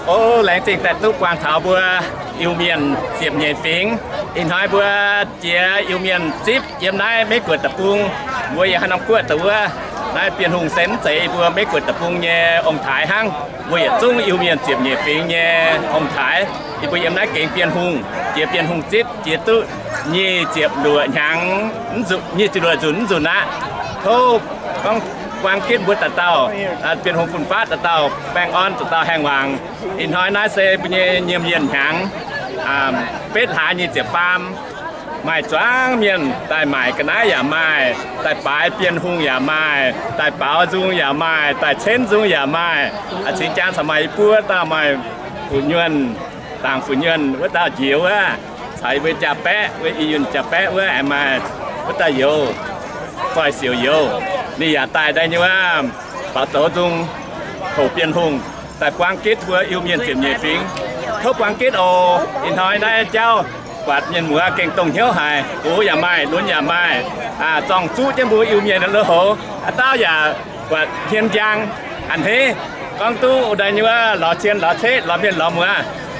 ô lãnh trình tại túc quang thảo bùa yêu miền diệp nhện phím in hỏi bùa chia yêu miền chip yếm nay mấy cuộn tập trung bùa giờ năm cuộn tập bùa nay tiền hùng sến chạy bùa mấy cuộn tập trung nhé ông thái hăng bùa giờ trung yêu miền diệp nhện phím nhé ông thái thì bùa yếm nay kiện tiền hùng chip chia tự như diệp đùa nhang như chỉ đùa dùn á thô con quang kết bữa tạt tàu tiền hùng phun phát tạt tàu bang on tạt tàu hàng hoàng in hỏi nói xe như nhiệm miền hàng pết hạ như diệp pam mai choáng miền tại mải cái nái giả mai tại bãi tiền hùng giả mai tại bảo dung giả mai tại chen dung giả mai chính trangสมัยพูดตาmai phụ nhânต่างphụ nhân với ta chiếu áใvới chả bé với yên chả bé với em mà với ta yêu coi xỉu yêuนี่อย่าตายได้นี่ว่าbảo tổ dung khổ tiền hùng tại quang kết với yêu miền diệp nhện phím thốt quang kết ồ in hỏi đây cháu quạt nhân mùa kênh tông hiếu hài cú nhà mai luôn nhà mai tròn chú trên bùa yêu miền nó hổ tao nhà quạt thiên giang anh thế con tu đây nhưว่าlò chiên lò thế lò miền lò mùa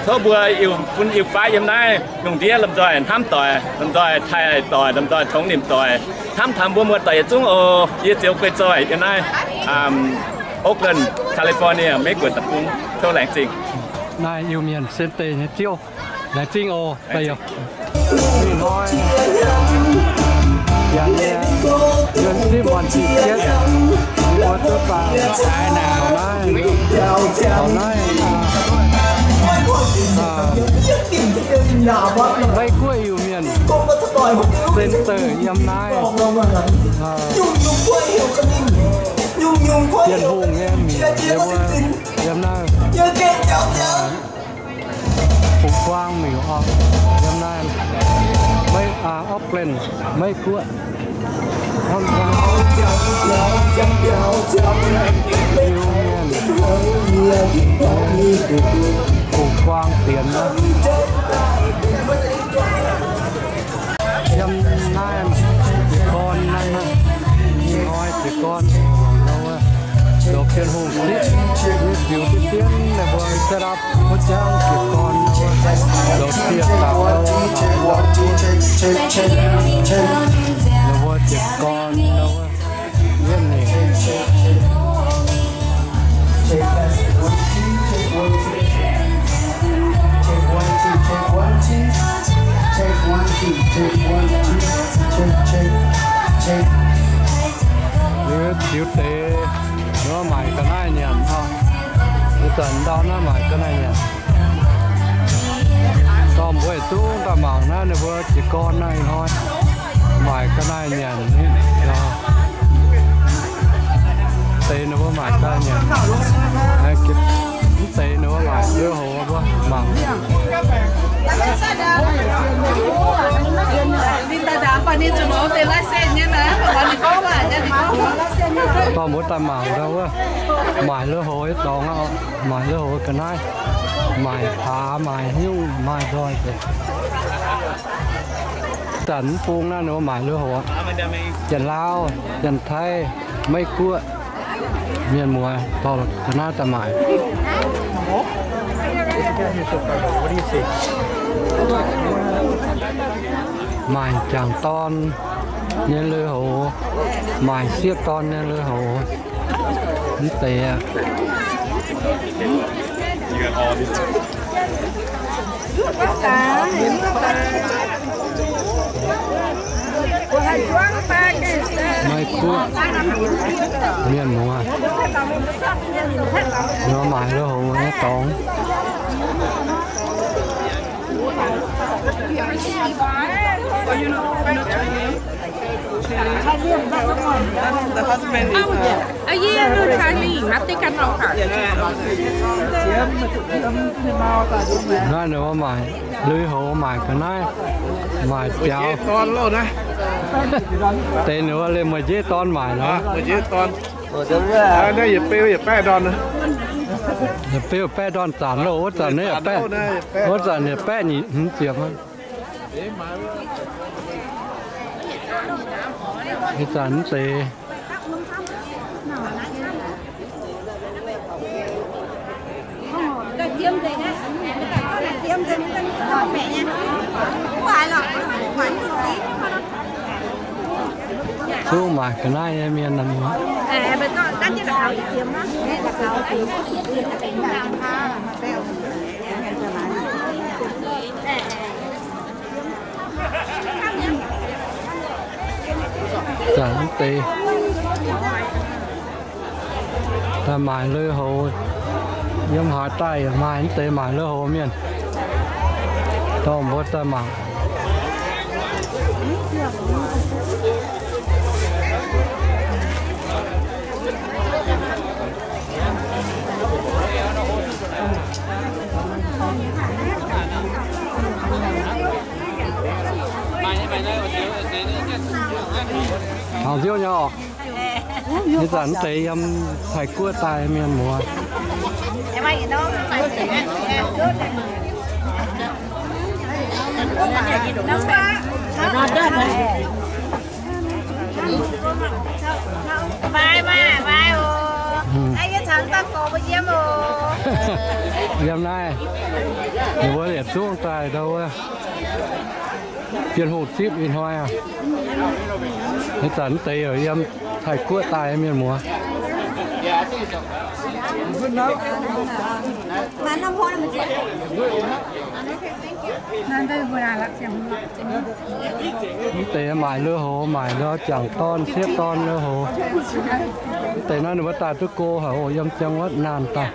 số bùa yêu phun yêu phái hôm nay dùng đĩa làm rồi tham tỏi làm rồi thay tỏi làm rồi thống niệm tỏi tham bùa mùa tỏi chúng ô yêu chiếu quê rồi hôm nay Oakland California mấy quyển tập trung theo lãnh trình này yêu miền sen tê nhé chiêu lãnh trình ô đây rồi nói dạng dân ship hoàn chi tiết mua tốt vào cái nào nói vay của yêu miền sen tê yếm nay tiền hùng nghe miền yếm nay phục quang miền hoa yếm nay mấy Auckland mấy cuộn không phục quang tiền đó yếm nay con này nói thì con đầu tiên hùng xít điều tiên là vừa set up một trang thì con đầu tiên là vừa chỉ con đâu viên này thiếu tế nó mày cái này nhỉ không cái tuần đó nó mày cái này nhỉ còn buổi tu ta mỏng nó vừa chỉ con này thôi mày cái này nhỉ đó tê nó vừa mày cái nhỉ cái tê nó vừa mày đưa hồ vừa mỏng còn muốn ta mỏng đâu á mày lứa hồ ấy đó mày lứa hồ cái này mày phá mày nhung mày rồi tận phun nó nữa mày lứa hồ dần lao dần thay mấy cua miền mùa to cái nào ta mày mày chẳng ton nên lưới hồ mày siết ton nên lưới hồ ní tè mày cua miền mùa nó mày lưới hồ nó tròn The husband is yeah, Chinese, nothing can help her. Nói nữa mày lưới hồ mày cái này mày chào con luôn á tên nữa lên mà dễ ton mày đó mà dễ con đây giờ pêu giờ pe đòn nữa giờ pêu pe đòn sản lô ốt sản này pe ốt sản này pe nhỉ chiếm á cái sản tê tiêm rồi nhá. Tiêm rồi mới gọi mẹ nha. Không phải là quản một tí. Chú mà cái này em yên làm gì? Bên đó đánh với đặc hậu tiêm đó. Đặc hậu thì chẳng tì ta mài lưỡi hồ yếm hỏi tay mài tê mài lưỡi hồ miền tôm bớt ta mảng hào diêu nhỏ như dẫn thấy em phải cua tay miền mùa em ai đó phải vai vai anh cái thằng ta có bao nhiêu mà em này vừa để xuống tay đâu tiền hụt ship in hoa à cái dẫn thấy ở em phải cua tay miền mùa mà năm hoa mình sẽ nên đây vừa là chẳng tê mài lưỡi hồ mài lưỡi chẳng ton xếp ton lưỡi hồ tê nói nữa ta tôi cô hả hồ em chẳng mất nàn ta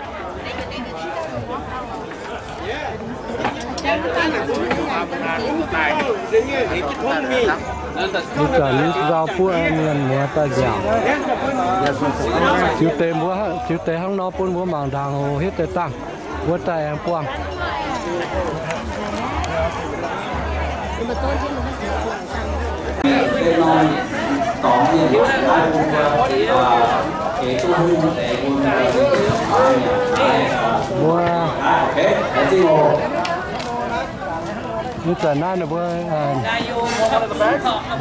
bây giờ những rau pua miền mùa ta dẻo chiếu tê hăng nó pun mua mảng đàng hồ hết tê tăng mua tay em quăng mua như thế này là bữa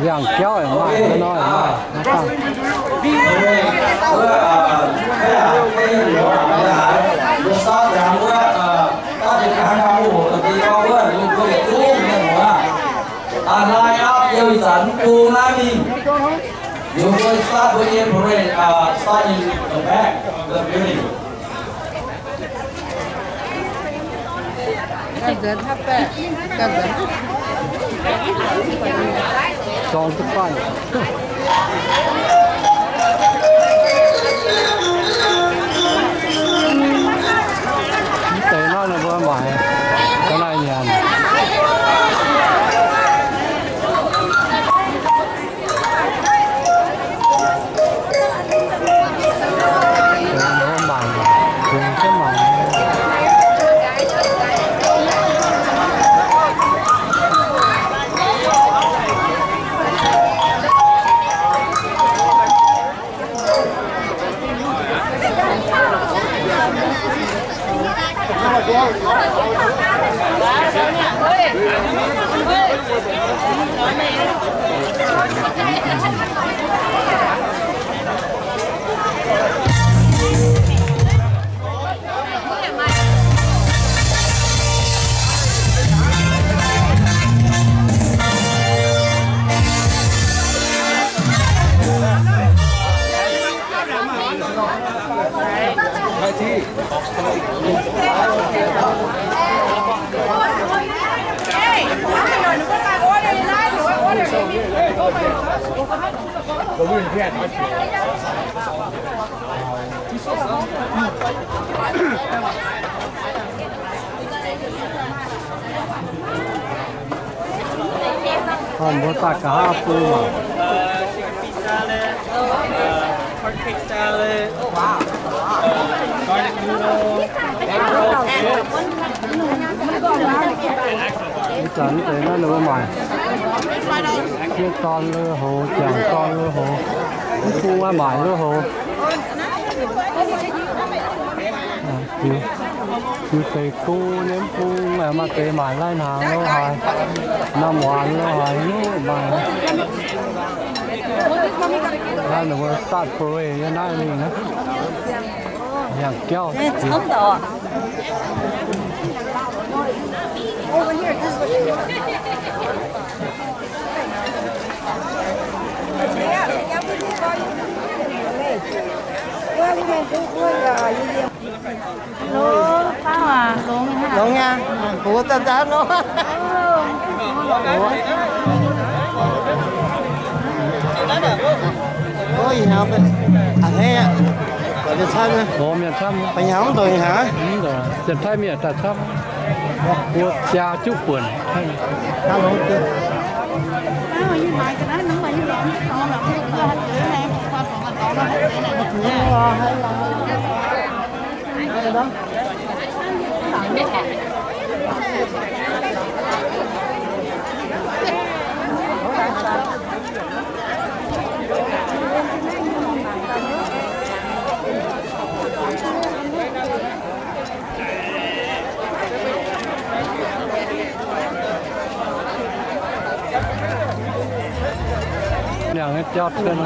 vàng kéo ở ngoài nó nói nó tăng line up yêu dẫn cu la min. You will start with the parade. Start in the back of the building. Còn cái phải tế nó là vừa mãi cái này nhàn nó mảng cùng cái mảng còn bữa ta cả hai phu mà pork cake salad, garlic noodle, egg roll, cái chén thế nó lừa mày cái con lừa hồ chẳng con lừa hồ cái phu qua mày lừa hồ chú tê cô nếm phu mà tê mày lên hàng lừa hài năm hoàn lừa hài nữa mày đây là vừa start parade như này này nữa อย่างแก้ว Over here, this way. Lố phao à, lố nha, của ta nó. Có gì nào vậy? Thế ạ. Ở trên sân á. Ồ, miền Nam. Phải nhắm rồi hả? Đúng rồi. Trên thái miền ta sắp. Của cha chúc quần. Tao không chưa. Nó như vậy cái đó nó mà như vậy con là cái cơ hành chữ này con còn nó hết cái này Hay đó. Nhà hết chót lên.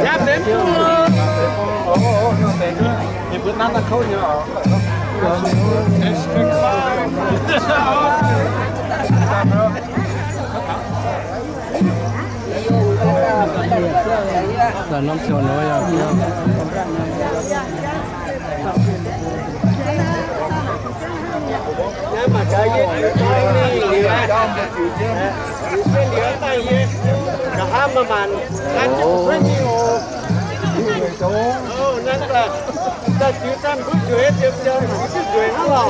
Giáp đến thì bữa nay là khâu nhỏ là năm triệu nói à Mà chơi với cả ham mà màn ăn chút rất nhiều nên là ta chỉ ăn chút chuối tiêm cho chút chuối nó lò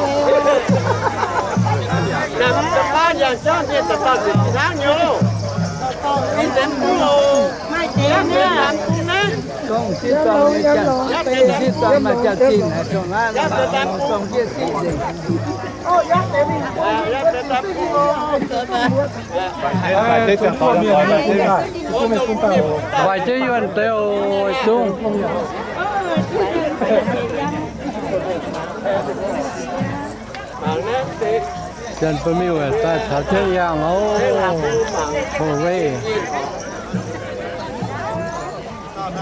nằm trong ba giờ cho nên ta chỉ sáng nhiều đi đến mua mai tiền nữa làm cũng nè con xin con đi chặt tên xin con mà chặt xin là trong ai là con kia xin gì vài chế yuan teo xuống chân phân miêu ta thảo chơi yang ô hồ rê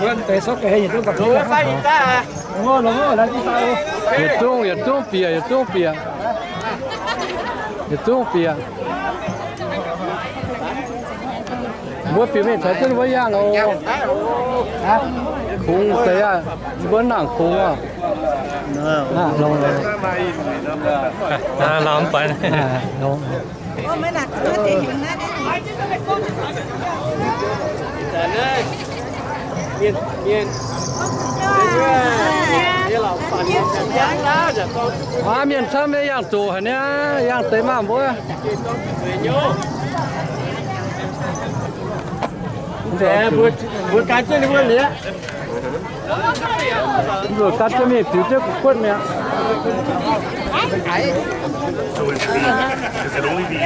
vươn tay sóc cái gì tôi gặp rồi phải đi ta ngon là đi sao Yết tung bia mua bia mình thấy chân với yang ô khung thế à vẫn nặng khung à lâu rồi làm phải lâu mới đặt nó thì hiện nay nhìn hóa miền Nam với yang tù hả nhá yang tới mà bố vừa cá chơi đi vừa lía rồi cắt cho mình tiểu trước quất mẹ So is it only the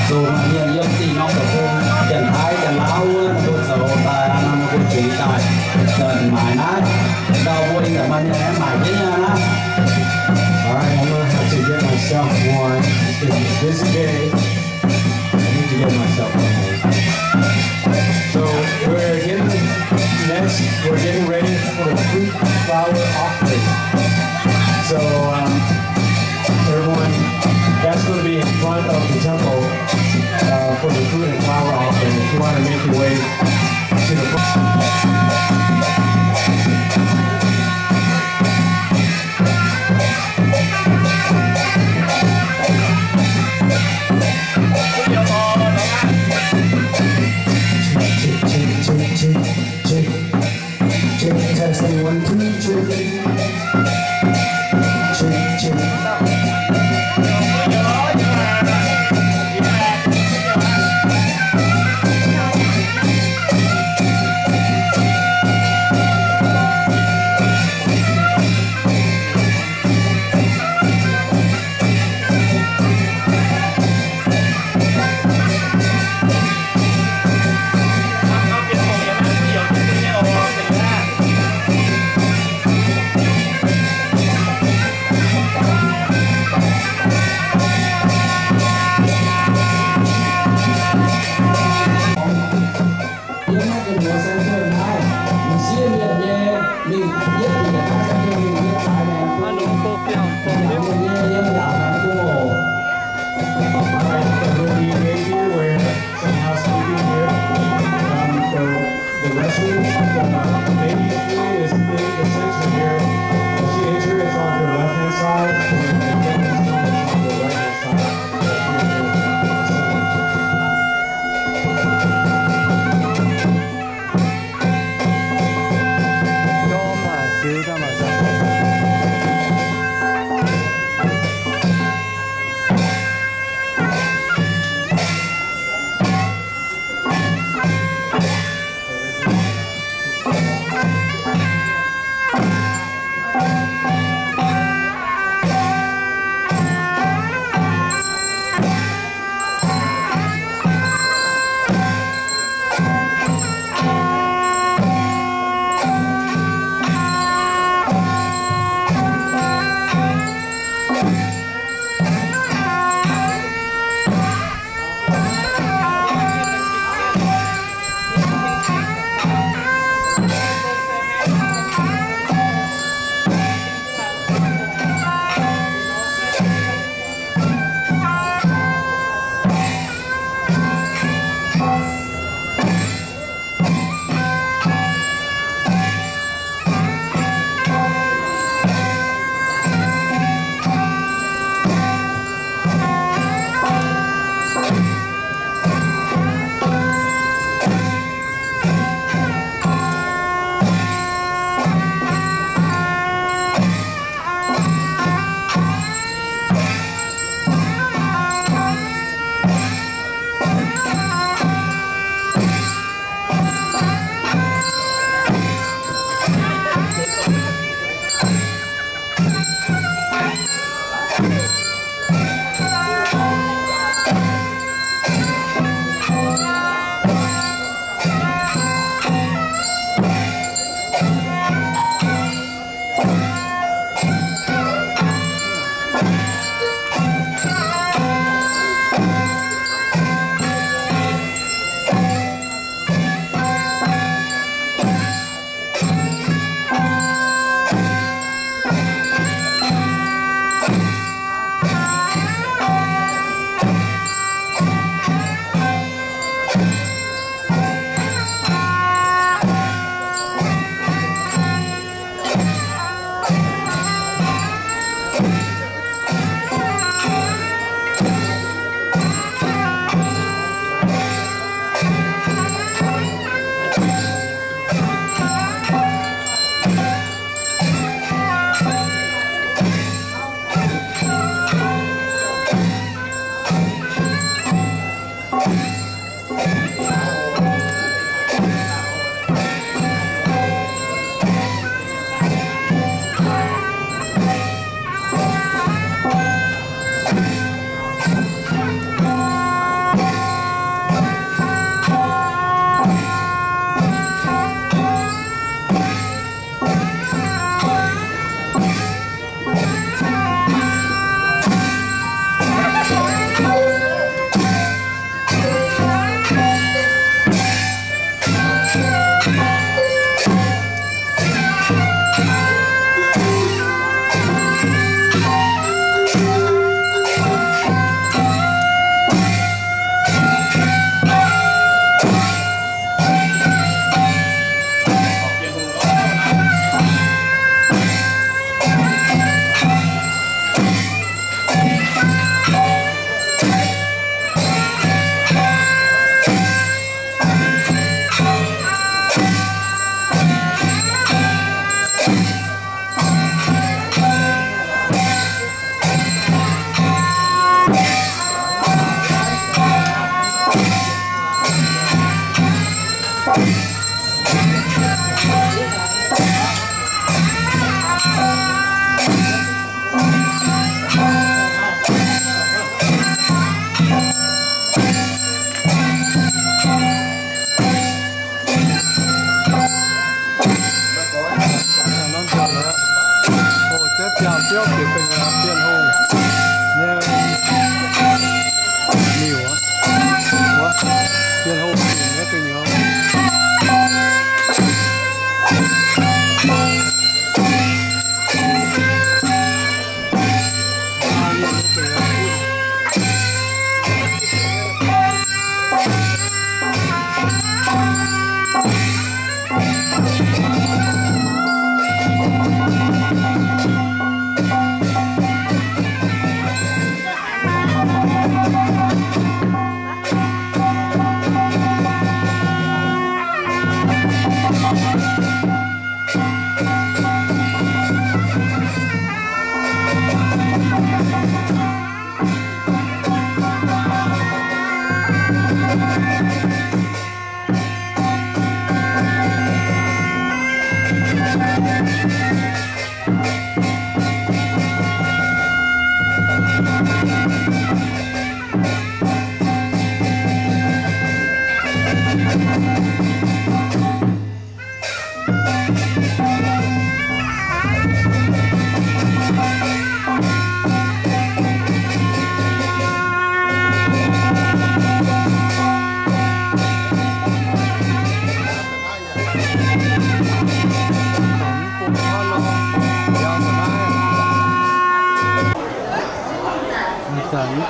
dù mà nhiều dân thì nó có không chẳng thái chẳng lão tôi sợ tài năm tôi chỉ tài dần mãi nát đâu vui là mình em mãi chứ nha nó. Alright, I'm gonna have to get myself one. This day, I need to get myself one. So we're getting ready for the fruit flower offering. So everyone, that's going to be in front of the temple for the fruit and flower offering. If you want to make your way to the Testing 1, 2, check. tiêu thìเป็นเพี้ยนหงเนี่ยมีหัวเพี้ยนหงเนี่ยเป็นเนาะ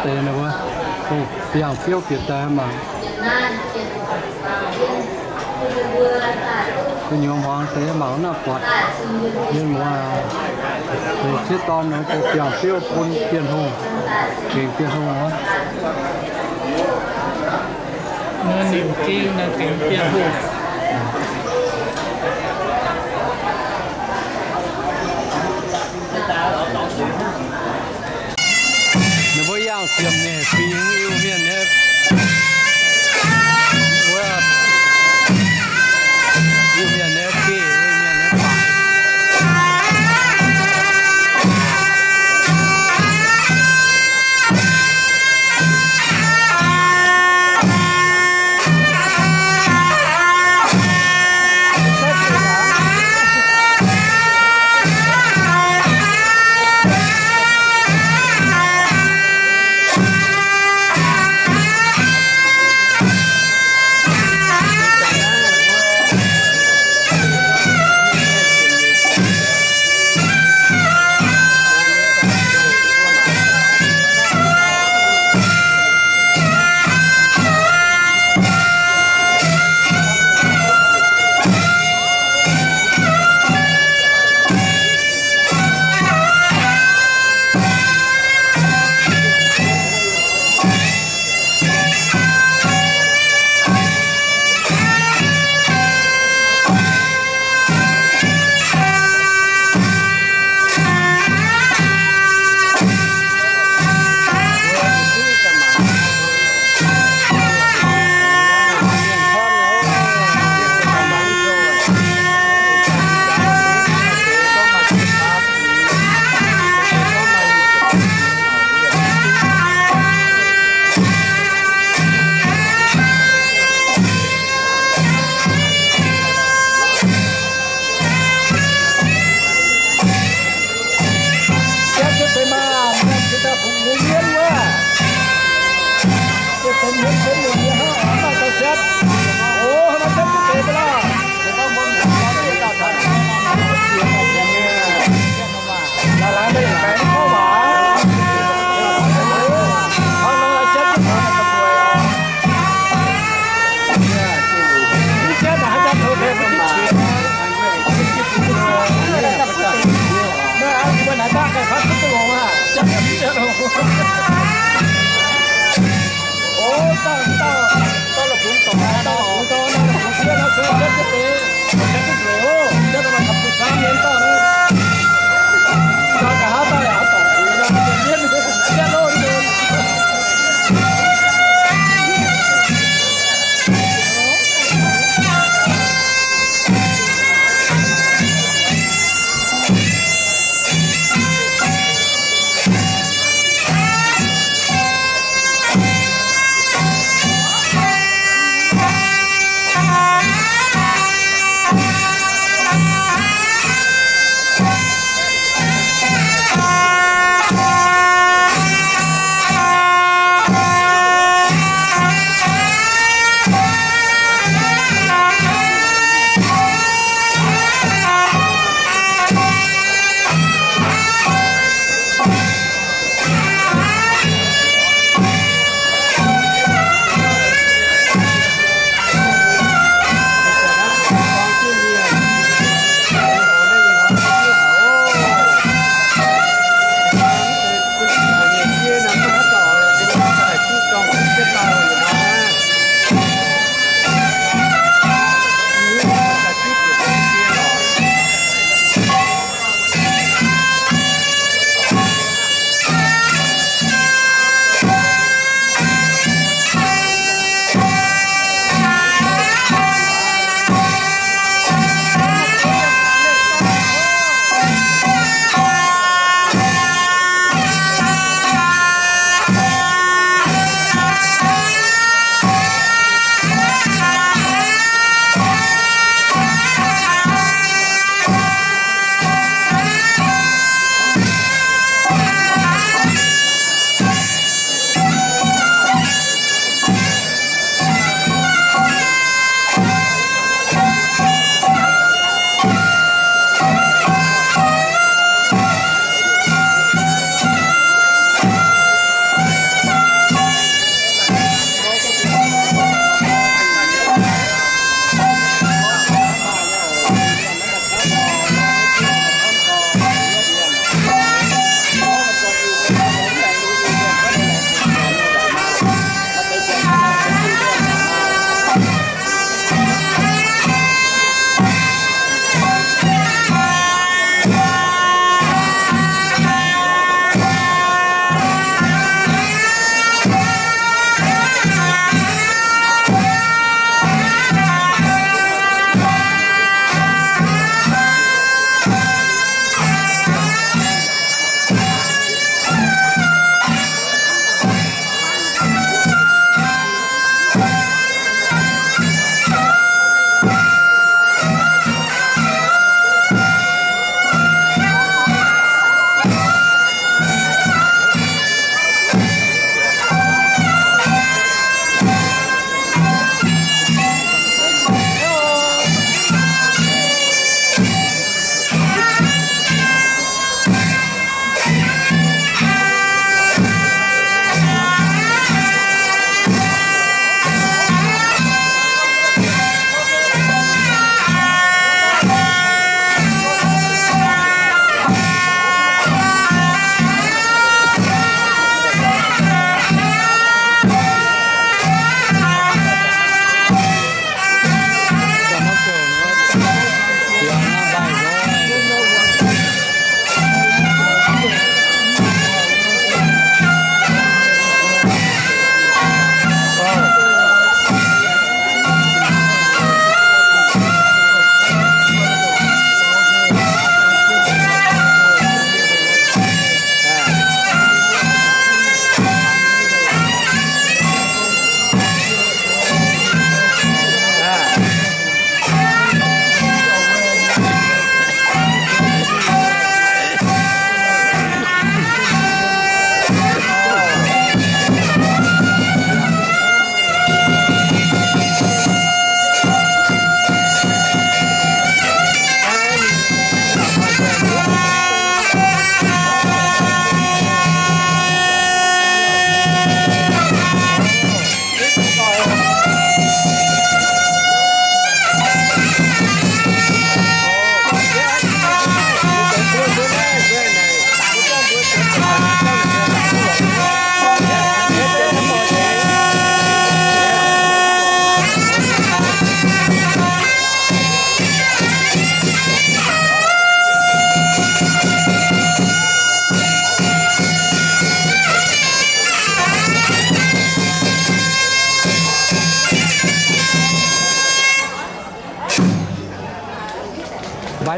เตนะวะโอ้เปียงเปรี้ยวเปียกแต่มาcái nhóm hoàng thế máu nó quạt nhưng mà từ chiếc tôm nó có kiểu phiêu phun tiền hùng tiền hùng đó nó niềm tin là tiền hùng nó với nhau tiệm này phí yêu miền hết yêu miền hết kia yêu miền hết phải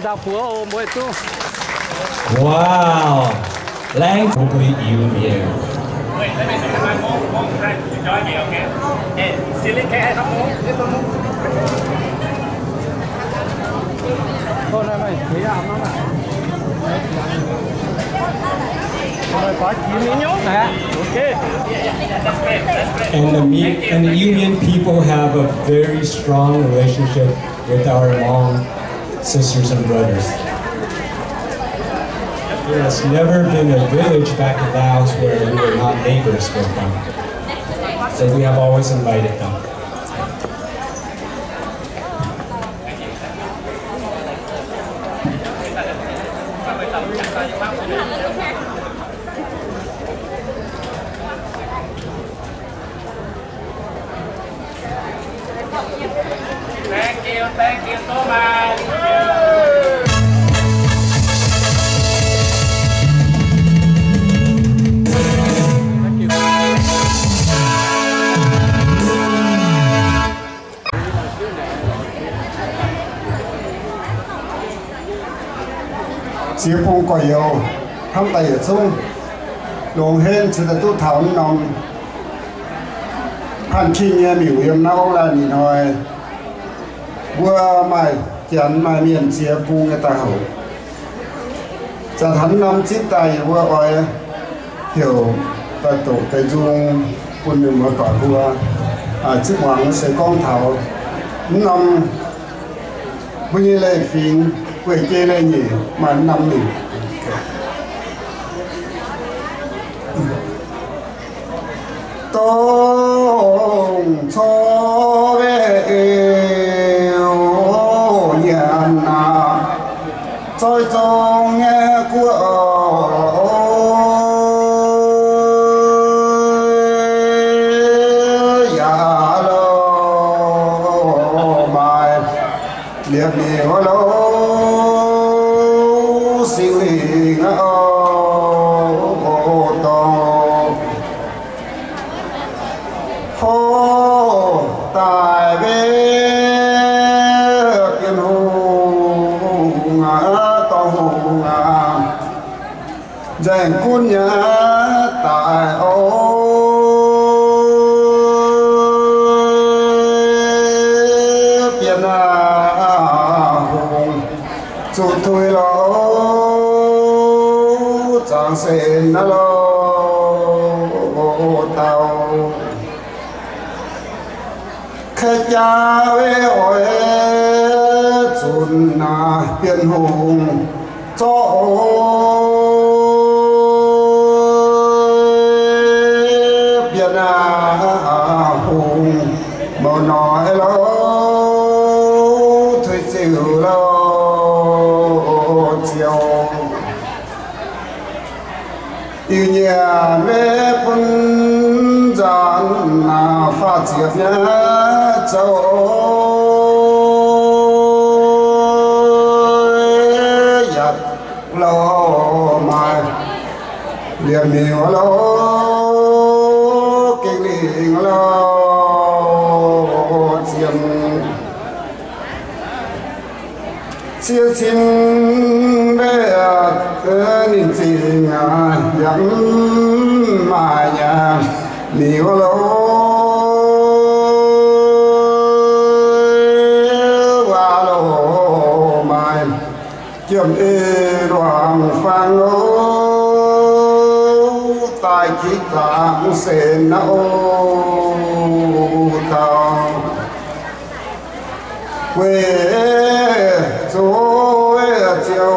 sao phúa mỗi tu wow lãng không có yêu nhiều Wait, let me take my mom friend to join me, okay? Hey, silly cat, thôi này mày thấy làm nó này rồi có chín miếng nhốt nè ok and the Union people have a very strong relationship with our Hmong sisters and brothers. There's never been a village back in Laos where we were not neighbors with them. So we have always invited them. Thank you so much. Chia phong quả dầu, không tay ở sông, luồng hên sự tu thảo nòng, hành chi nghe biểu hiện nào là nhìn hỏi, vừa mày chán mày miền chia phong người ta hậu,จะทันนำจิตใจว่าอ้อยเหี่ยวตะตกไปจุงปุ่นหนึ่งมาต่อหัวจิตหวังใส่กล้องเถานำไม่เลยฟิงเว้ยเจเลยนี่มันนำหนึ่งต้องชอเวอยานาใจจงแง่กัวอย่าโลมาเรียบเรียวโลสิวิงโอตองโหตายเบี้ยเป็นหูdành cuốn nhớ tại biển hùng chút thôi lo chẳng xin nó lo tàu khách cha với ôi chun biển hùng cho hùng màu nói lo thôi chịu lo chiều yêu nhà mẹ quân gian phát triển nhá châu giặt lo mai liền nhiều lo kinh nghiệm lo chia xin bé nên tình dẫn mà nhà nhiều lâu qua lâu mai kiếm ê đoàn phan lô tại khi càng sẽ nấu tao quê chỗ chiều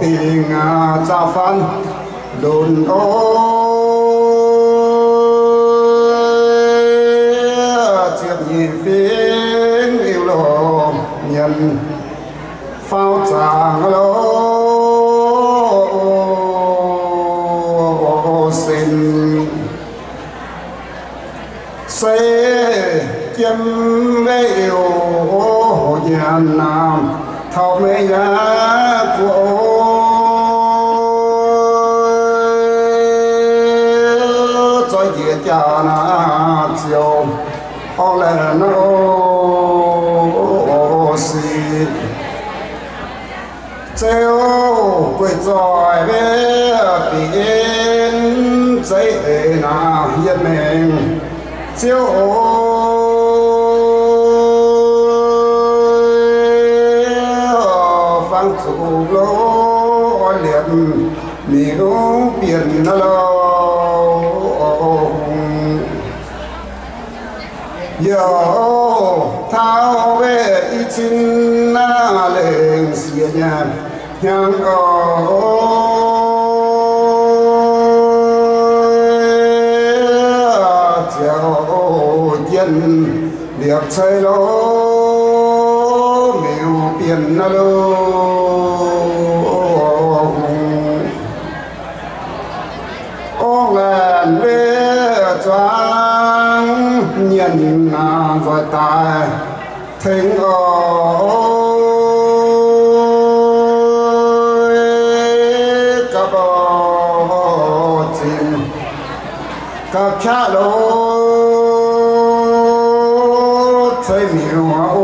tình cha phan đồn chiếc nhị phiến yêu lộ nhân phao tràng lô xin xây kiếm với yêu nhà nam thao mê giá của cho dễ cha na chiều họ là nó xì siêu quỳ giỏi về biển giấy na hiền mình siêu phang chủ lô liền miếu biển lâu giờ thao về ý chín na lên xia nhà nhang chiều dân điệp chơi lô miếu biển lô ô làn về choáng nhìn rồi tài thính ơi các bò chim các cha lô thấy nhiều ô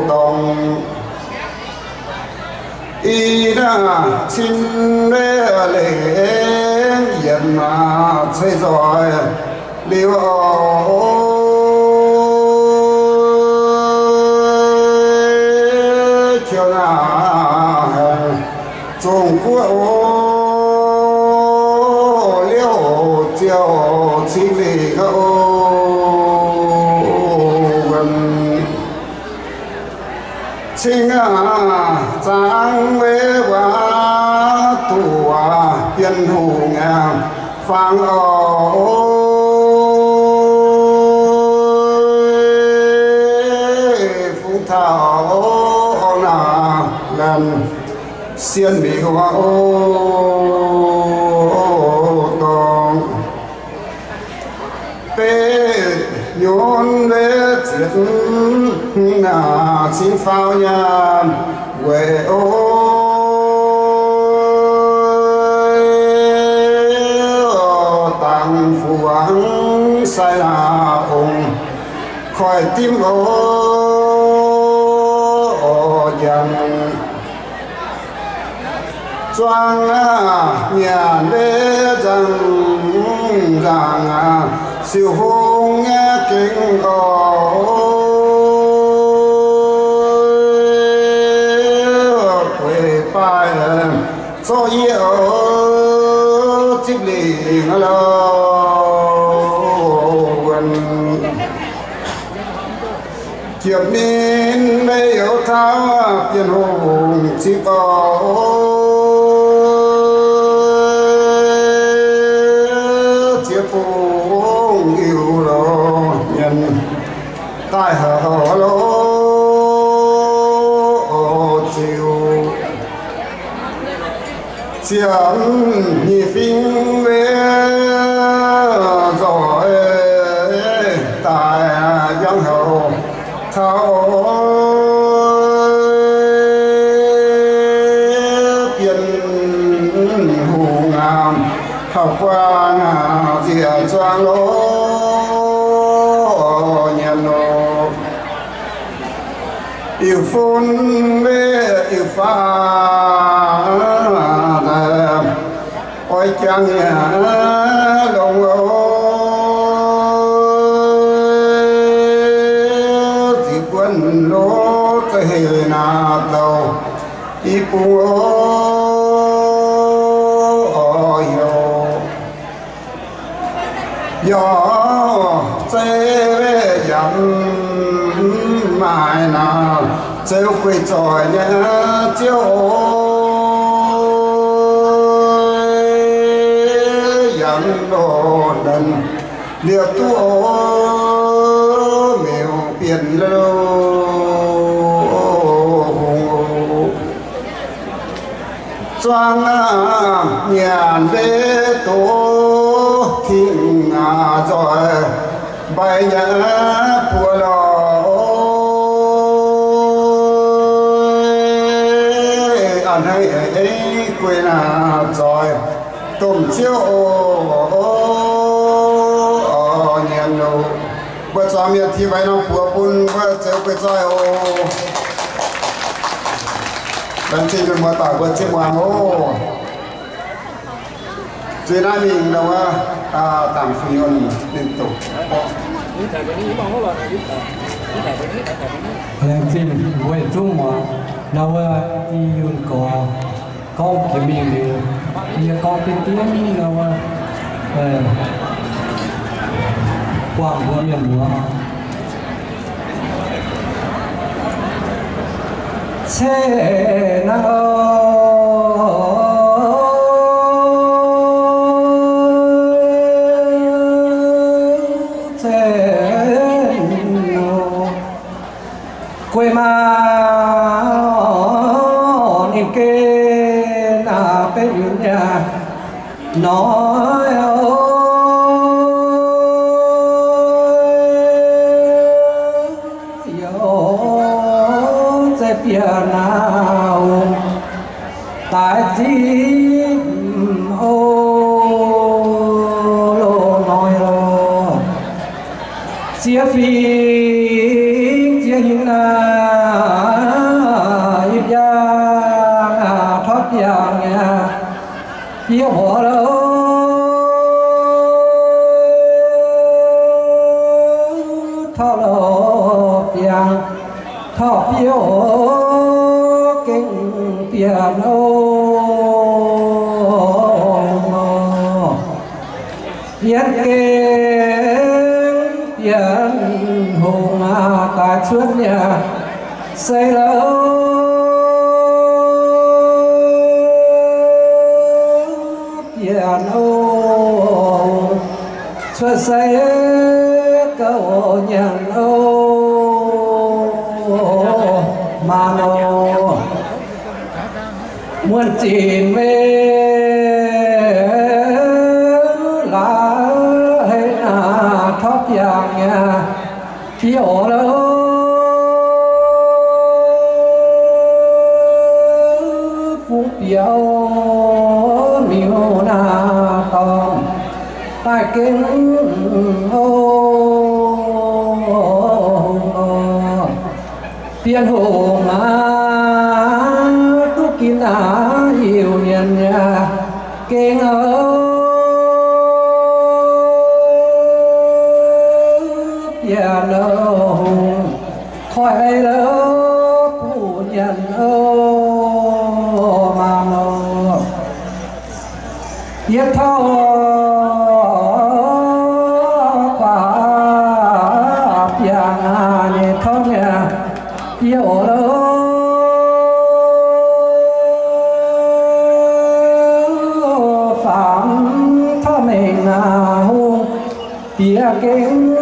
tông y đã xin về lễ dân mà thấy rồi liêu chiều nào trung quốc liêu chiều chỉ vì chính giang về quá tù biên hùng phang phú thảo là lần xiên bị hoa tòng tê nhốn về chuyện là xin phao nhà quê tàng phù án sai là ông khỏi tim dần choang nhà lễ rằng siêu hùng nghe kinh quê bài cho yêu chip liền chiếm nên bây yêu thao biên hùng chỉ có chiếc phùng yêu lo nhân tai hở lô chiều chiếm nhị phim về rồi tại giang hậu thao biên hùng ngàm học qua dìa choang lô nhân lô yêu phun về yêu pha ôi chăng đồng thì quân lô cái na tàu đi bùa gió chế về dặm mai nào chiếu quỳ tròi nhé chiếu dặm đồ đần liệt tu miêu biển lâu choang nhàn đế tố thịnh rồi bài nhã của lò anh hay ấy quên rồi tôm chiếu nhàn lâu bữa cho miền thì bài nó của bún bữa chiếu quên rồi lần khi cái mùa tỏi vượt chiếc hoàng ô dưới nay mình đâu tạm phi hồn liên tục lần khi quay chung mà đâu đi yun có cái miệng thì như con tiên tiến đâu quảng của miền mùa xe nào quê mà niềm kê là bên nhà nói nào tại chi ô lô nói lo chia phi chia hình yên giang thoát giang chia bỏ đâu thọ lô giang thọ phiêu piano yết kén yết hùng tại suốt nhà xây lâu piano suốt xây câu nhàn ô mà nô muôn chìm mê lá hay là thóc vàng nhà chiều đâu phú biểu miêu na con tai kinh tiên hồn tu kín nhiều nhân nhà kinh piano khoai lớp phụ nhân mà nó biết thao quả piano nhẹ thong nhà yêu đâu phạm thọ mình nào bia kính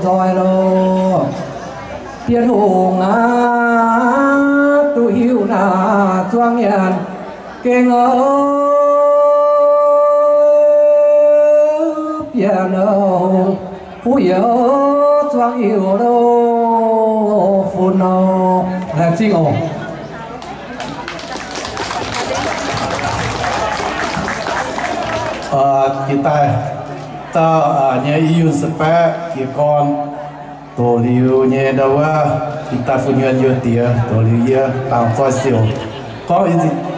rồi lo tiền hùng tu yêu na choang nhàn kinh piano phú yêu choang yêu đâu phun nào là chinh ổ kita nhé yêu spa kia con tổ liu nhé đâu kita phu nhân yêu tiệt tổ liu yêu tao cho siêu có ý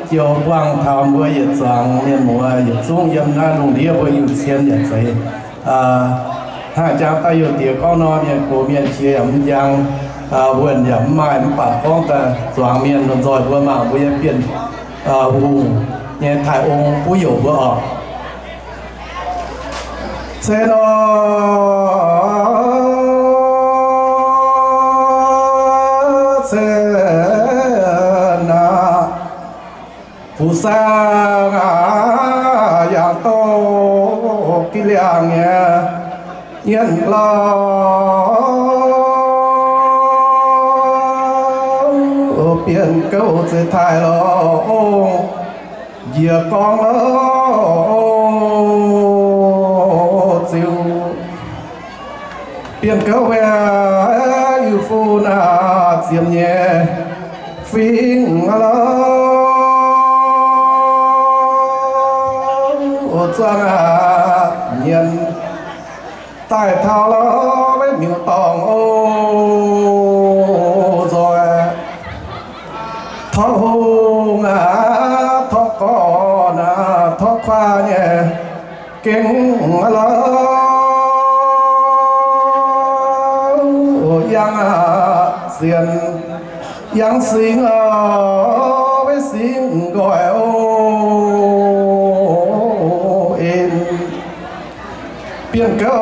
chiều quang tham với yêu choang nên mùa yêu trung yếm na lùng địa với yêu xiên yêu say hai cha ta yêu tiệt con nó miền cổ miền chia ẩm giang vườn yếm mai bà con ta choang miền rồi rồi vừa mà vừa biển hùng nhé thái ông phú yêu vừa xe nó xe na phù sa ya to ki liang nghe nhân lo biển câu sẽ thay lo giờ con biển câu về yêu phu na chiêm nhẹ phình lo choang nhân tại thao lo với miêu tòng ô rồi kinh lo yang xiên yang sinh với sinh gọi ô in biển cơ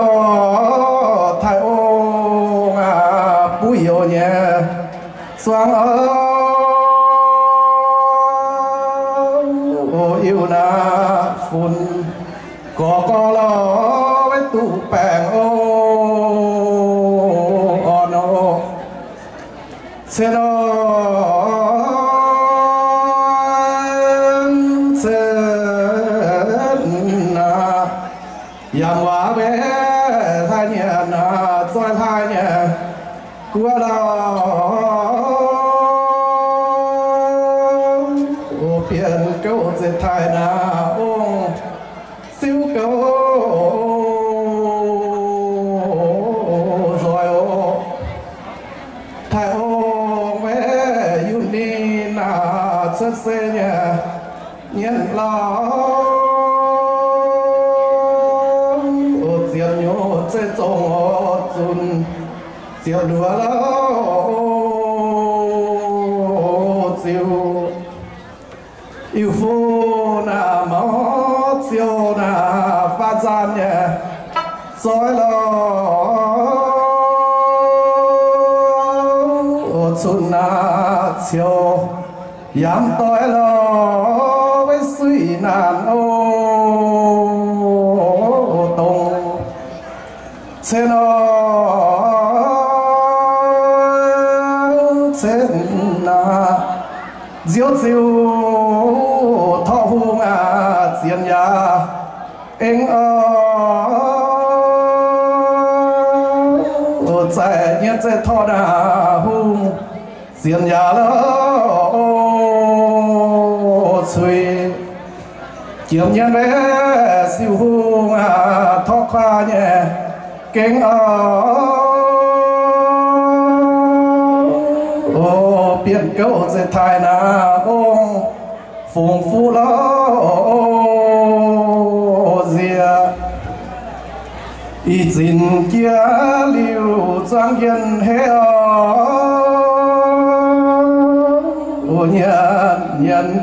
thái ô bùi yêu nhẹ xoang yêu na phun có lo với tụ bèn ô no se no se na yang wa bé thay nhẹ na xoay thay nhẹ qua đó biển câu dệt thay na ông siêu câu rồi ô thay ông bé uni na xuất se nhẹ nhân lo diệu nhô chế trông ô chun diệu đùa lo diệu yêu phu na máu diệu na phát gian nhẹ soi lo chun na diệu yam toi lo với suy nan ô tông xe nó xe na diệu diệu thọ hung diện nhà anh chạy nhiên chạy thọ na hung diện nhà lo suy chiếm nhân bé siêu hung thọ khoa nhẹ kinh biển câu dệt thay na ông phùng phu lo dìa y chín kia liu trang yên hệ nhân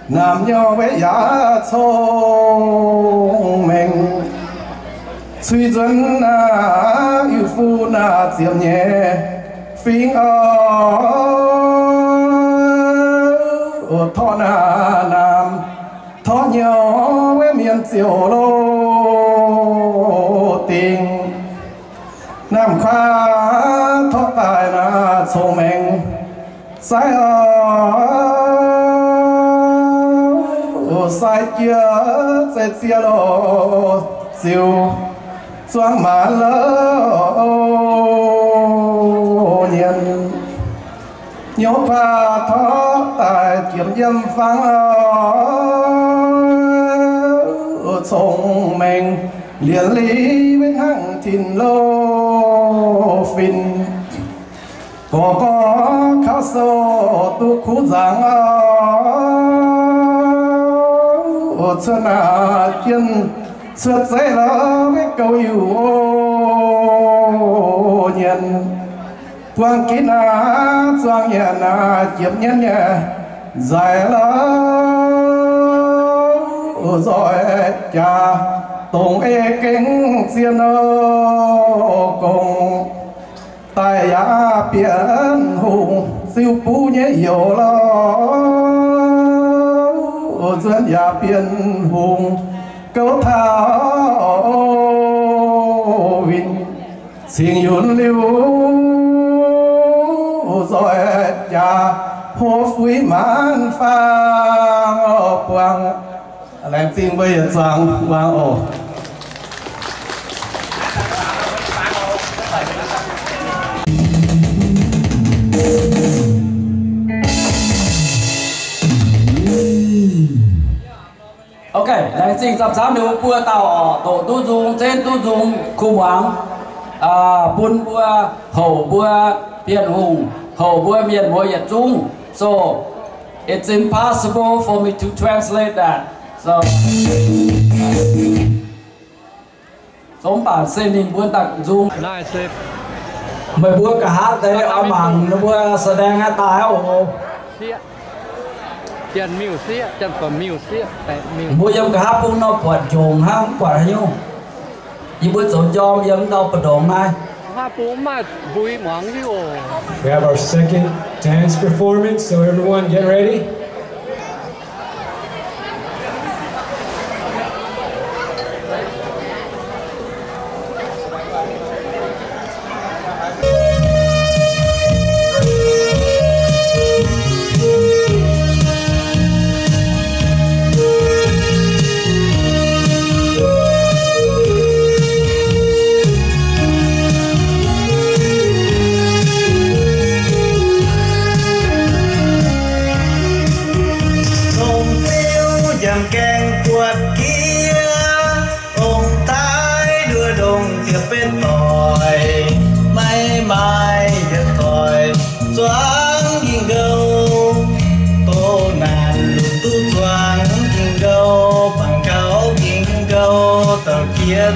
nam nhau với giá sông mình suy dân yêu phu na chiếm nhẹ phím thọ na nam thọ nhau với miền diệu lô tình nam khoa thọ tài na sông mình sai sai kia sẽ chia lô siêu xoang má lỡ nhiên nhớ pha thó tại kiểm dâm phang ở sông mình liền lý với hăng thìn lô phìn có khá sâu tu khu giang ở chân kiên sượt dây lỡ với câu yêu nhân quang kín choang nhẹ chiếm nhân nhẹ dài lỡ rồi cha tùng kinh xiên cùng tài giá biển hùng siêu phú nhé hiểu lo dân nhà biển hùng câu thảo vinh xin yun lưu rồi cha hô phúy mãn phang quang làm xin bây giờ sang quang ổ ok, lại xin sắp sám nếu bùa tàu ở tổ tu dung trên tu dung khu quảng bún bùa hậu bùa biển hùng hậu bùa miền bùa nhật trung. So it's impossible for me to translate that. So Sống bản sen hình buôn tặng dung. Nai xếp. Mày buôn cả hát đấy ở mảng nó buôn sờ đen hát tài ồ. Chân miu xía, chân còn miu xía, tại miu. Mua dâm cả hát buôn nó quạt trồn ha, quạt hay nhiêu. Như buôn trộn cho dâm đâu bật đồn mai. Hát buôn mà vui mỏng chứ ồ. We have our second dance performance, so everyone get ready.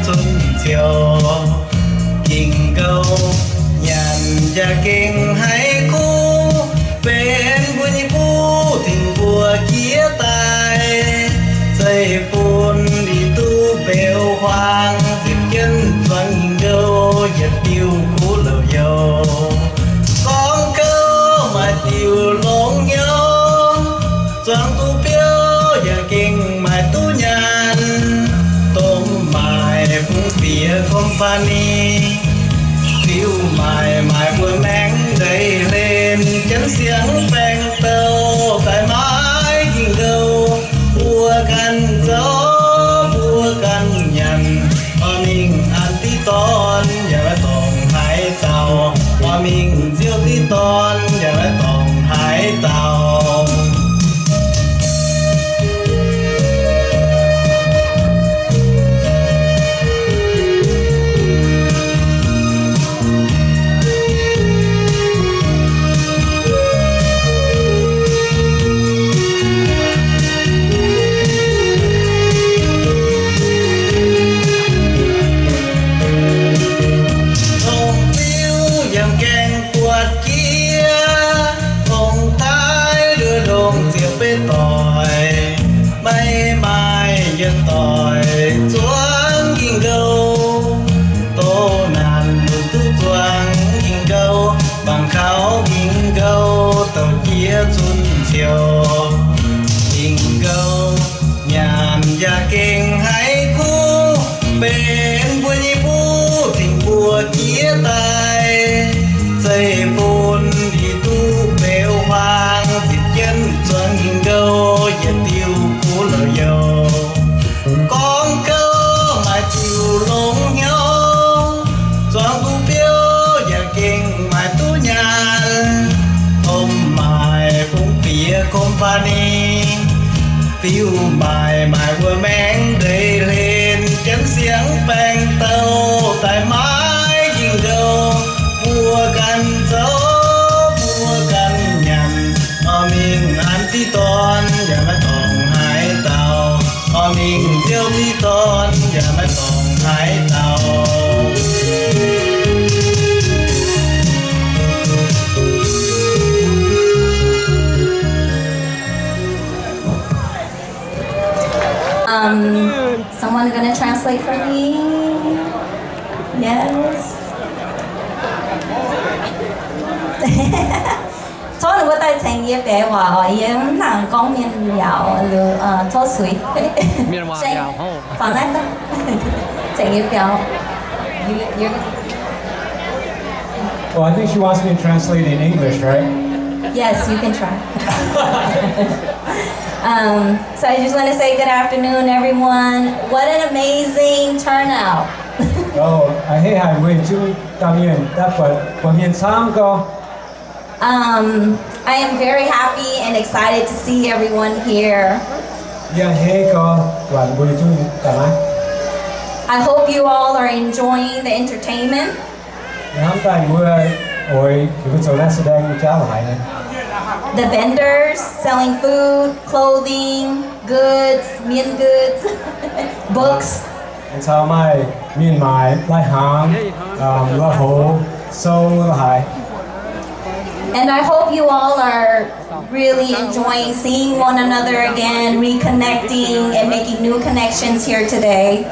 Xuân chiều kinh câu nhàn gia kinh hay khu bên vui như vũ tình vua chia tay dây phun đi tu bèo hoang dịp chân xoắn nhìn câu giật tiêu cú lầu dầu con câu mà tiêu lông nhau xoắn tu biếu gia kinh mà tu nhàn phía company phiêu mài mài vừa nắng đầy lên chấn xiếng bèn tàu tại mái kinh câu vua căn gió vua căn nhằn hòa mình ăn tí ton giờ lại tổng hải tàu hòa mình diêu tí ton giờ lại tổng hải tàu xuân chiều tình câu nhàn gia kinh hay khu bên vui như vũ tình vua chia tay dây buồn đi tu bèo hoang dịp chân xuân tình câu giật tiêu cú lời dầu con câu mà chiều lông nhau doan tu biếu gia kinh mà tu nhàn company phiêu mài mài vừa mén đầy lên chấn xiếng bèn tàu tại mái kinh câu vua căn gió vua căn nhằn hòa mình ăn tí ton và mới tổng hải tàu hòa mình diêu tí ton và mới tổng hải tàu Someone gonna translate for me? Yes. Thôi đừng có tay thành nghiệp để hòa yếm thằng con miền dạo thôi suy. Miền hòa dạo không? Phản ánh đó. Thành nghiệp dạo. Well, I think she wants me to translate in English, right? Yes, you can try. So I just want to say good afternoon, everyone. What an amazing turnout. I hate how we do I am very happy and excited to see everyone here. I hope you all are enjoying the entertainment. The vendors selling food, clothing, goods, mian goods, books. miền mái lai hám la hồ sâu la hải. And I hope you all are really enjoying seeing one another again, reconnecting and making new connections here today.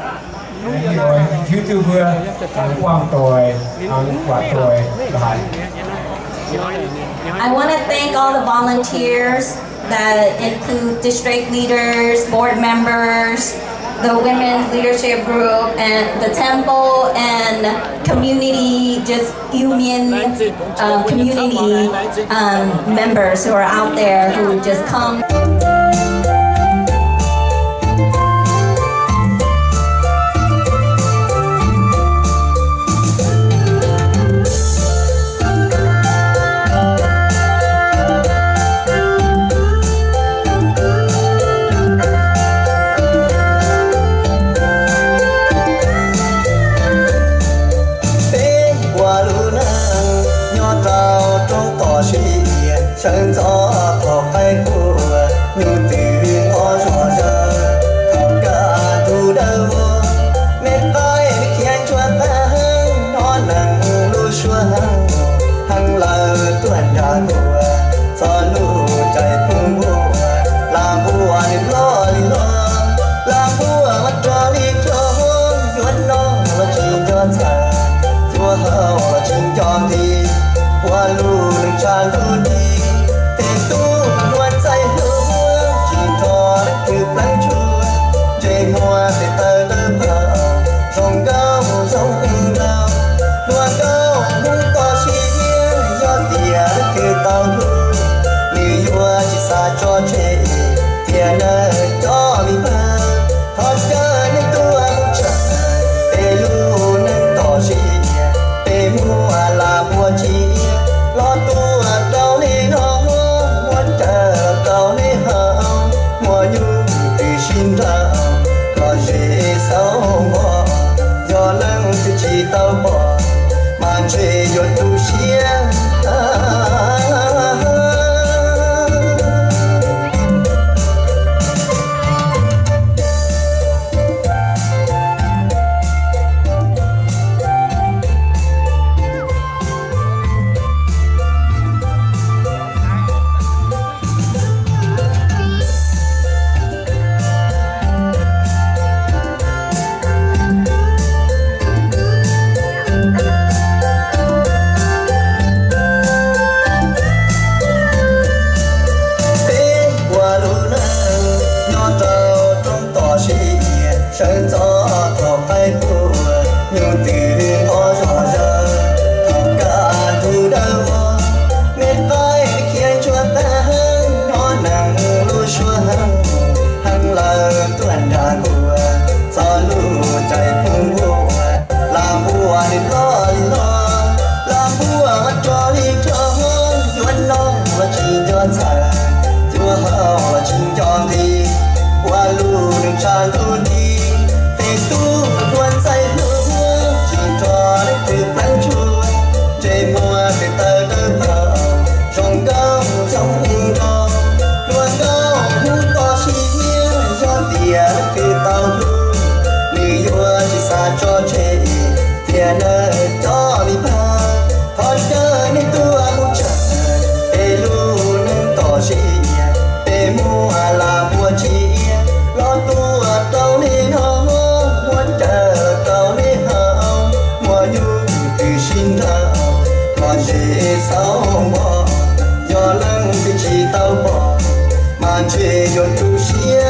I want to thank all the volunteers that include district leaders, board members, the women's leadership group, and the temple and community, just Yumian community members who are out there who just come. Sân gió thọ cây của như tiếng ó rõ rơ thọ cả thu đâu mệt vai khiến cho ta nó nặng lu xua hăng lờ tuần nhà của gió lu chạy phun bùa làm bùa đi lo làm bùa mắt cho đi cho yuan nó là chỉ cho sợ chúa hậu là chính cho thì qua lu đừng trang thu đi tu luôn say hương chỉ cho đến từ lắng chua trời mùa thì tơ bờ rồng cao rồng cao luôn cao muốn có chi do tiền từ tàu hương như vua chỉ xa cho chơi tiền cho mình ba thoát cơ nên tua chờ để lu nên tỏ chi để mua là mua chi lo tua đâu nên nó mùa nhung từ xin ra có dễ sâu mò do lăng từ chỉ tao bỏ màn chơi giọt tu xia sân gió thọ cây của như tiếng ó rõ rơ thọ cả thu đâu mệt vai khiến cho ta nó nặng lu xua hăng lờ tuần đàn của gió lu chạy phun bùa làm bùa đi lo làm bùa mắt cho đi cho yuan nó là chỉ cho sợ chúa hậu là chính cho thì qua lu đừng trang thu đi tu luôn say hương chỉ cho đến từ lắng chua trời mùa thì tơ bờ rồng cao luôn cao muốn có chi do tiền từ tàu hương như vua chỉ xa cho chơi tiền cho đi ba thoát cơ nên tua muốn chờ để lu nên tỏ chi để mua là mua chi lo tua đâu nên ho dễ sao mò do lăng từ chỉ tao bỏ màn chơi giọt tu xia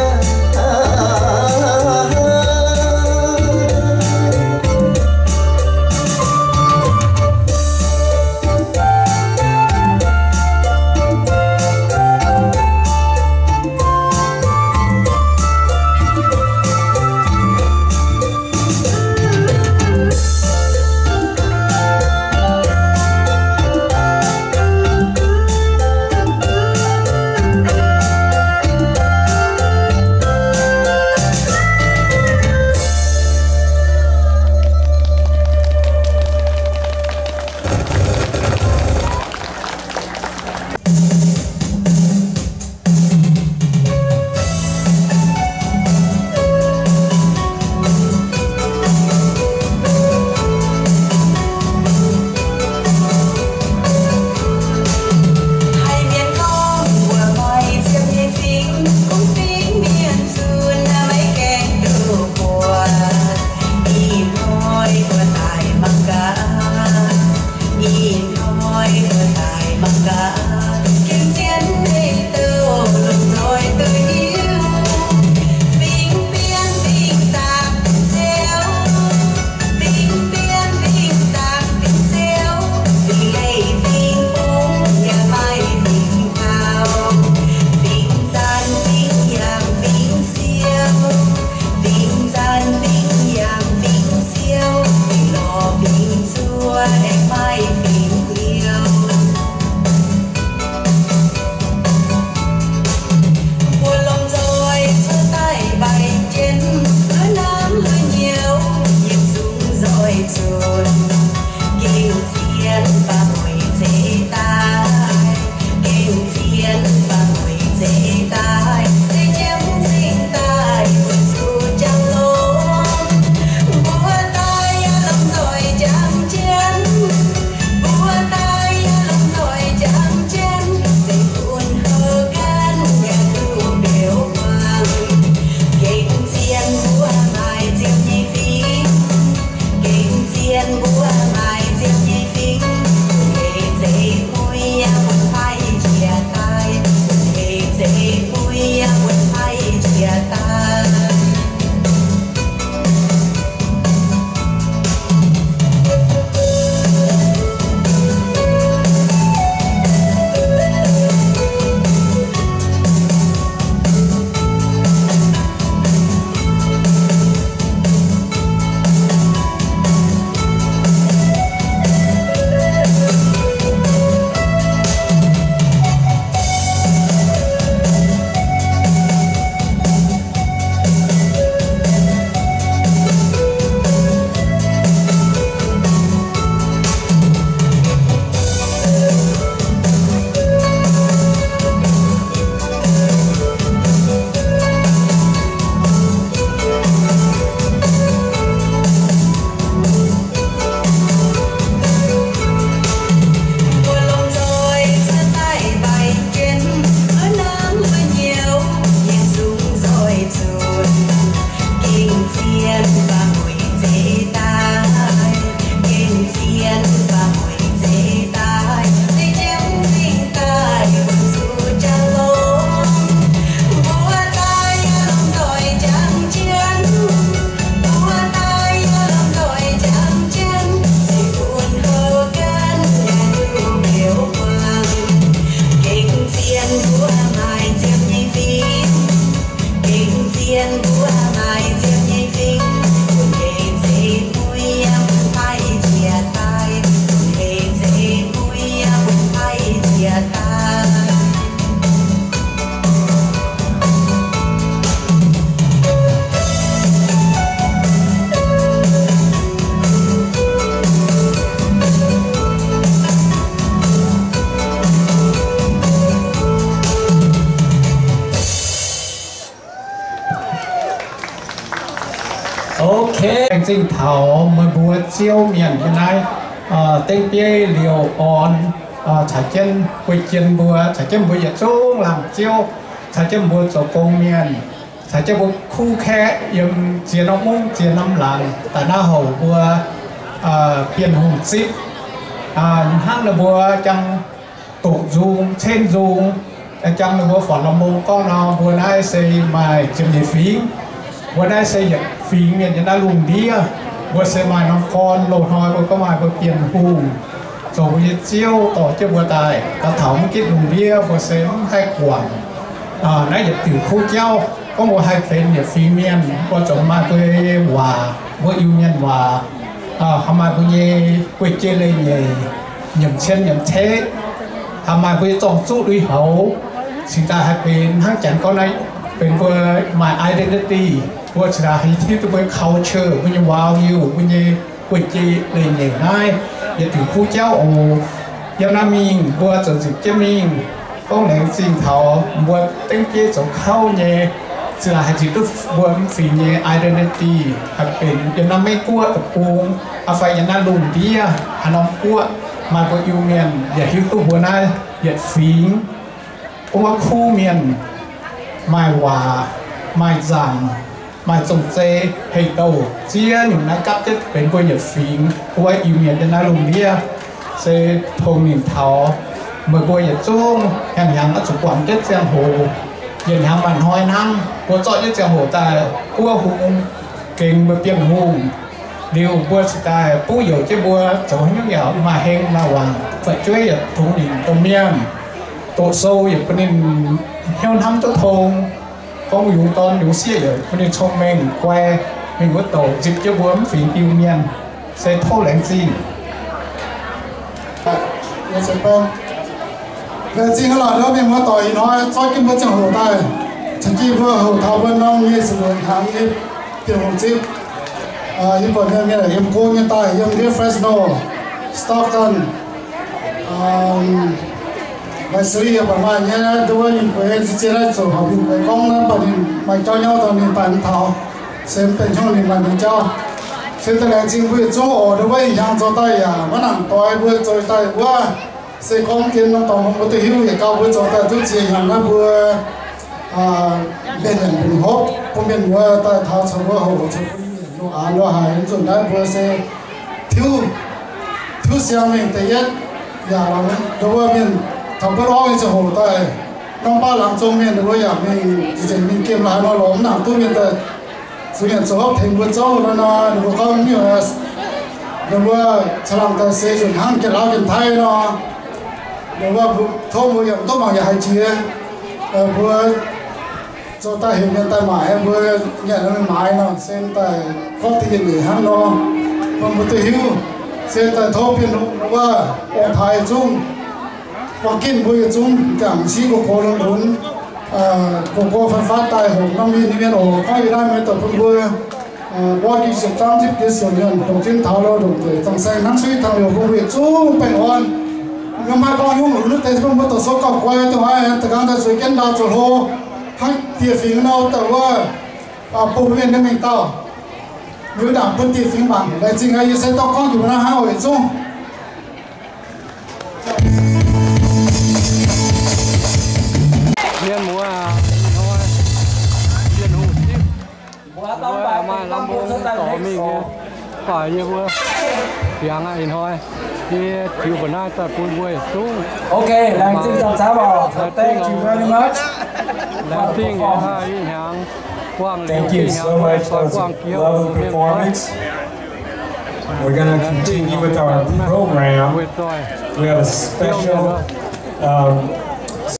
dinh thảo mới bùa chiêu miền bên này tên bia liều on trả chân quỳ chân bùa trả chân bùa dịch xuống làm chiêu trả chân bùa cho công miền trả chân bùa khu khe yếm chiến ông mông chiến năm làng tại na hậu bùa biển hùng xít hang là bùa chẳng tổ dung trên dung chẳng là bùa phỏng lòng mông con nào bùa này xây mài chìm nhảy phí bữa nay xây dựng phí miền cho nó lùng đi bữa xây mài nó con lột hồi bữa có mài bữa tiền hùng rồi bữa chiêu tỏ cho bữa tài cả thảo một cái lùng đi bữa xây hai quảng nãy giờ từ khu treo có một hai phên để phí miền bữa chồng mà tôi hòa bữa yêu miền hòa hàm mà bữa nhẹ quay chơi lên nhẹ nhầm chân nhầm thế hàm mà bữa trồng chút đi hậu chúng ta hai bên hàng chẳng có nàyเป็นว่า my identity ว่าจะได้ที่ตัวเป็น culture มันยัง value มันยังกุญแจเลยอย่างง่ายอย่าถึงผู้เจ้าโอยานามิงว่าจะสิเจมิงก็แหล่งสิ่งเขาว่าตั้งใจจะเข้าเนี่ยจะได้ที่ตัวว่าฝีเนี่ย identity เป็นยานาไม่กลัวกับปูงอาไฟยานาลุงเดียฮานอมกลัวมาตัวยูเมียนอย่าหิวตัวหัวหน้าอย่าฝีเพราะว่าคู่เมียนmai hòa mai giảm mai trồng xe hay đầu chia những nát cắt chất bên quê nhật phím quê yêu miền trên nát lùng bia xe thôn miền thảo mới quê nhật trung hàng ở chủ quán chất giang hồ nhìn hàng bàn hoi năm có chọn chất giang hồ ta quê hùng kinh với biển hùng điều quê sĩ ta phú dầu chế quê chỗ những nhỏ mà hên mà hoàng phải chơi ở thôn đỉnh tôm miên tổ sâu ở bên theo năm chỗ thôn có một dùng con dùng xe rồi bên đây trong mình quay mình có tổ dịp cho bướm phí yêu miền sẽ thô lãnh gì về chính là đó mình có tỏi nói cho cái mất chẳng hồ tài chẳng chỉ vừa hồ thảo bên nông như sự lượng hàng như tiền hồ chip như bọn em như là em cô như tài em như Fresno Stockton ngày xưa thì bà mai nhé đối với những cái gì đó rồi họ bị cái con nó bà đi mày cho nhau rồi mình bàn thảo xem bên trong mình bàn cho xem tới là chính vì chỗ ở đối với hàng cho tay vẫn nặng toại vừa rồi tay qua sẽ con tiền nó tổng có thể hiểu về cao vừa cho tay tôi chỉ hàng nó vừa bên nhận bên hốp không bên vừa tay thảo cho vừa hậu cho nó hài rồi đấy vừa sẽ thiếu xem mình thấy nhất đối với mình thằng có đó sẽ hồ tay trong ba làm trong miền đối với mình chỉ mình kiếm lại nó lỏng nặng tôi miền tay sự kiện số học thành vượt châu nó được con như là được vừa cho làm tay xây dựng hàng cái lão cái thay nó được vừa thô mùi hiệu tốt bằng nhà hai chia vừa cho ta hiểu nhận tay mãi vừa nhận được mãi nó xem tay có tiền để hàng nó còn một tiền hữu xem tay thô biên nó vừa ông thầy chung và kinh với chúng cảm xúc của cô lớn lớn của cô phân phát tại hồ năm mươi niên hồ có gì đây mới tập trung với qua đi sự trang trí cái sự nhận đầu tiên thảo lo đồng thời tăng sang năng suy thảo điều công việc chúng bệnh hoạn nhưng mà con những lúc đấy không có tổ số cọc quay từ hai từ các ta suy kiến đa chỗ hồ hay tiền phí nào từ qua bộ viên để mình tạo nếu đảm phân tiền phí bằng lại chính ai sẽ tạo con thì nó hao ở chung miền múa thôi miền hùng chứ mà làm bộ tỏ mình phải như vừa tiếng này thôi thì chịu bữa nay tập buổi buổi xuống ok làm tin trong xã bò thank you very much làm tin hai hàng quang thank you so much for the lovely performance. We're gonna continue with our program. We have a special